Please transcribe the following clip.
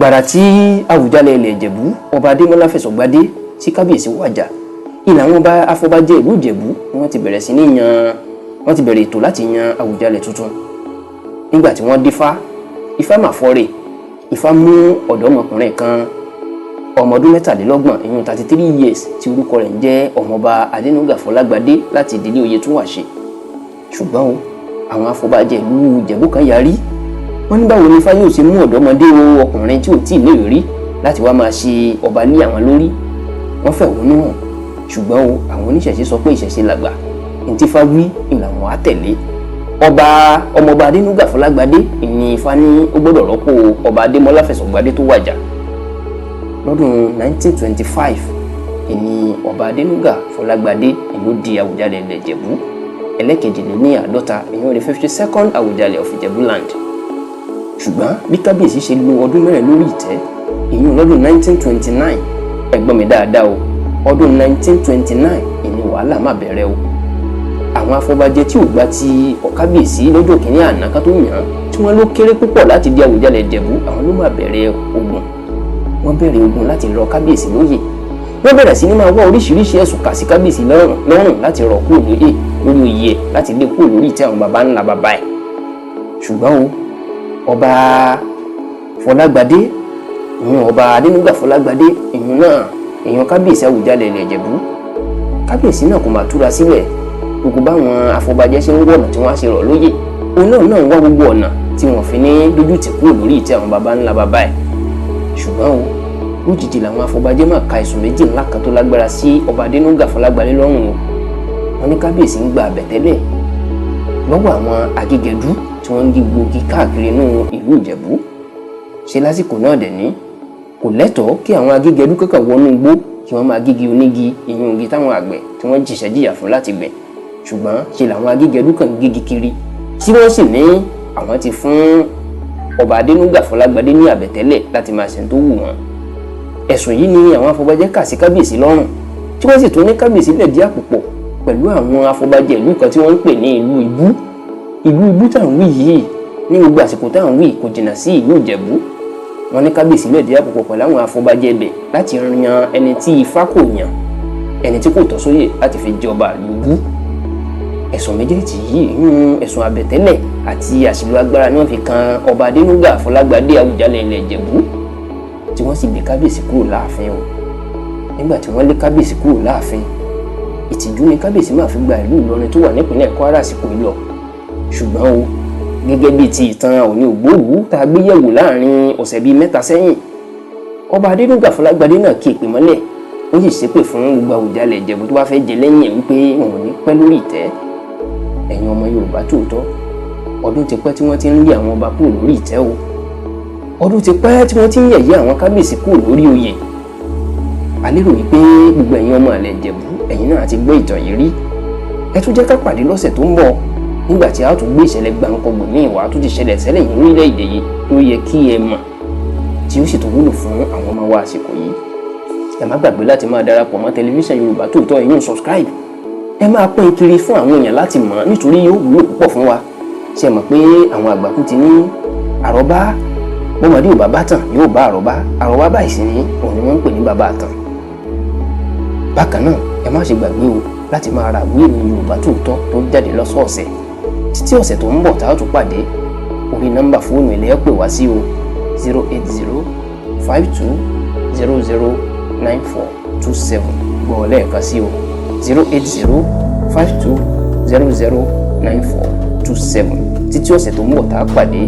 gbàrà tí Àwùjalẹ̀ ilẹ̀ Ìjẹ̀bú ọba Adémọ́lá fẹ̀sọ̀gbadé sí kábíyèsí wàjà ìlànà ọba afọbajẹ ìlú Ìjẹ̀bú wọ́n ti bẹ̀rẹ̀ ètò láti yan Àwùjalẹ̀ tuntun. Nígbà tí wọ́n dífá ifá mà fọ́rẹ̀, ifá mú ọ̀dọ́mọkùnrin kan ọmọ ọdún 23 ìyún 33 years tí orúkọ rẹ̀ ń jẹ́ ọmọọba Adénúgà Fọlágbadé láti ìdílé Oyètúnwàṣe. Ṣùgbọ́n o àwọn afọbajẹ ìlú Ìjẹ̀bú kan yarí. Wọ́n ní báwo ni ifá yóò ṣe mú ọ̀dọ́mọdé ọkùnrin tí ò tí ì léèrè rí láti wá máa ṣe ọba lé àwọn lórí. Wọ́n fẹ̀hónú hàn. Ṣùgbọ́n o àwọn oníṣẹ̀ṣe sọ pé ìṣẹ̀ṣe làgbà, ntí ifá wí ìlànà á tẹ̀lé. ọmọọba Adénúgà Fọlágbadé ìní ifá ní ó gbọ́dọ̀ rọ́pò ọba Adémọ́lá fẹ̀sọ̀gbadé tó wàjà. Lọ́dún 1925 ìní ọba Adénúgà Fọlágbadé ìlú di Àwùjalẹ̀ ilẹ̀ Ìjẹ̀bú ẹlẹ́kejìléníàádọ́ta ìyún the 52nd Àwùjalẹ̀ of Ìjẹ̀bú land. Ṣùgbọ́n bí kábíyèsí ṣe lo ọdún mẹ́rin lórí ìtẹ́ ìyún lọ́dún 1929 ẹ gbọ́ mi dáadáa o ọdún 1929 ìní wàhálà má bẹ̀rẹ̀ o. Àwọn afọbajẹ tí ò gbà ti kábíyèsí lọ́jọ́ kìíní àná ká tó yàn án tí wọ́n ló kéré púpọ̀ láti di Àwùjalẹ̀ Ìjẹ̀bú àwọn ló má bẹ̀rẹ̀ ogun. Wọ́n bẹ̀rẹ̀ ogun láti rọ kábíyèsí lóyè. Wọ́n bẹ̀rẹ̀ sí ní máa wá oríṣiríṣi ẹ̀sùn kà sí kábíyèsí lọ́rùn láti rọ̀ kúrò lórí oyè ẹ̀ láti lé kúrò lórí ìtẹ́ àwọn baba ńlá baba ẹ̀. Ṣùgbọ́n o ọba Fọlágbadé ìyún ọba Adénúgà Fọlágbadé ìyún náà èèyàn kábíyèsí Àwùjalẹ̀ ilẹ̀ Ìjẹ̀bú. Kábíyèsí náà kò máa túra sílẹ̀ gbogbo báwọn afọbajẹ ṣe ń wọ̀nà tí wọ́n á ṣe rọ̀ lóyè òun náà ń wá gbogbo ọ̀nà tí wọ́n fi ní dójú tì kúrò lórí ìtẹ́ àwọn baba ńlá baba ẹ̀. Ṣùgbọ́n o lójijì làwọn afọbajẹ máa ka ẹ̀sùn méjì ńlá kan tó lágbára sí ọba Adénúgà Fọlágbadé lọ́rùn o. Wọ́n ní kábíyèsí ń gba àbẹ̀tẹ́lẹ̀ lọ́wọ́ àwọn agígẹdú tí wọ́n ń gé gbòógì káàkiri inú ìlú Ìjẹ̀bú. Ṣe lásìkò náà dẹ̀ ní kò lẹ́tọ̀ọ́ kí àwọn agígẹdú kankan wọnú igbó kí wọ́n máa gígi onígi ìyún igi táwọn àgbẹ̀ tí wọ́n jìṣẹ́ jìyà fún láti gbìn. Ṣùgbọ́n ṣe làwọn agígẹdú kan gígi kiri tí wọ́n sì ní àwọn ti fún ọba Adénúgà Fọlágbadé ní àbẹ̀tẹ́lẹ̀ láti máa ṣe tó wù wọ́n. Ẹ̀sùn yìí ni àwọn afọbajẹ kà sí kábíyèsí lọ́rùn tí wọ́n sì tún ní kábíyèsí lẹ̀dí àpòpọ̀ pẹ̀lú àwọn afọbajẹ ìlú kan tí wọ́n ń pè ní ìlú Ibú tá à ń wí yìí ní gbogbo àsìkò tá à ń wí kò jìnnà sí ìlú Ìjẹ̀bú. Wọ́n ní kábíyèsí lẹ̀dí àpòpọ̀ pẹ̀lú àwọn afọbajẹ ibẹ̀ láti yan ẹni tí ifá kò yàn, ẹni tí kò tọ́ sóyè láti fi jẹ ọba ìlú Ibú. Ẹ̀sùn méjèèjì yìí yún ẹ̀sùn àbẹ̀tẹ́lẹ̀ àti àṣìlò agbára ni wọ́n fi kan ọba Adénúgà Fọlágbadé Àwùjalẹ̀ ilẹ̀ Ìjẹ̀bú tí wọ́n sì gbé kábíyèsí kúrò láàfin o. Nígbà tí wọ́n lé kábíyèsí kúrò láàfin ìtìjú ni kábíyèsí máa fi gba ìlú Ìlọrin tó wà nípìnlẹ̀ Kwara àsìkò ìlọ. Ṣùgbọ́n o gẹ́gẹ́ bíi ti ìtàn Ọọ̀ni Ògbóòwú tá a gbé yẹ̀wò láàrin ọ̀sẹ̀ bíi 3 sẹ́yìn ọba Adénúgà Fọlágbadé náà kí èpè mọ́lẹ̀ ó sì ṣépè fún gbogbo Àwùjalẹ̀ Ìjẹ̀bú tó bá fẹ́ jẹ lẹ́yìn ẹ̀ wípé wọn ò ní pẹ́ lórí ìtẹ́. Ẹ̀yin ọmọ Yorùbá tòótọ́ ọdún ti pẹ́ tí wọ́n ti ń lé àwọn ọba kúrò lórí ìtẹ́ o. Ọdún ti pẹ́ tí wọ́n ti ń yẹ̀yẹ́ àwọn kábíyèsí kúrò lórí oyè. A lérò wípé gbogbo ẹ̀yin ọmọ ilẹ̀ Ìjẹ̀bú ẹ̀yin náà ti gbọ́ ìtàn yìí rí. Ẹ tún jẹ́ ká pàdé lọ́sẹ̀ tó ń bọ̀ nígbà tí a tún gbé ìṣẹ̀lẹ̀ gbàǹkangbò ní ìwà tó ti ṣẹlẹ̀ sẹ́lẹ̀ yìí orílẹ̀-èdè yìí tó yẹ kí ẹ mọ̀ tí ó sì tó wúlò fún àwọn ọmọ wa àsìkò yìí. Ẹ má gbàgbé láti máa darapọ̀ mọ́ tẹlifíṣàn Yorùbá Tòótọ́ ẹ̀yin subscribe. Ẹ máa pín kiri fún àwọn èèyàn láti mọ̀ nítorí yóò wúlò púpọ̀ fún wa. Ṣé ẹ mọ̀ pé àwọn àgbàkú ti ní àrọ́bá bọ́mọdé ò bá bá tàn yóò bá àrọ́bá báyìí sí ni òun ni wọ́n ń pè ní bàbá àtàn. Bákan náà ẹ má ṣe gbàgbé o láti máa ra ìwé ìròyìn Yorùbá Tòótọ́ tó ń jáde lọ́sọ̀ọ̀sẹ̀ títí ọ̀sẹ̀ tó ń bọ̀ tá a tún pàdé orí nọ́mbà fóònù ilẹ̀ ẹ pè wá sí o 08052009427 gbọ́ lẹ́ẹ̀kan sí o 08052009427 títí ọ̀sẹ̀ tó ń bọ̀ tá a pàdé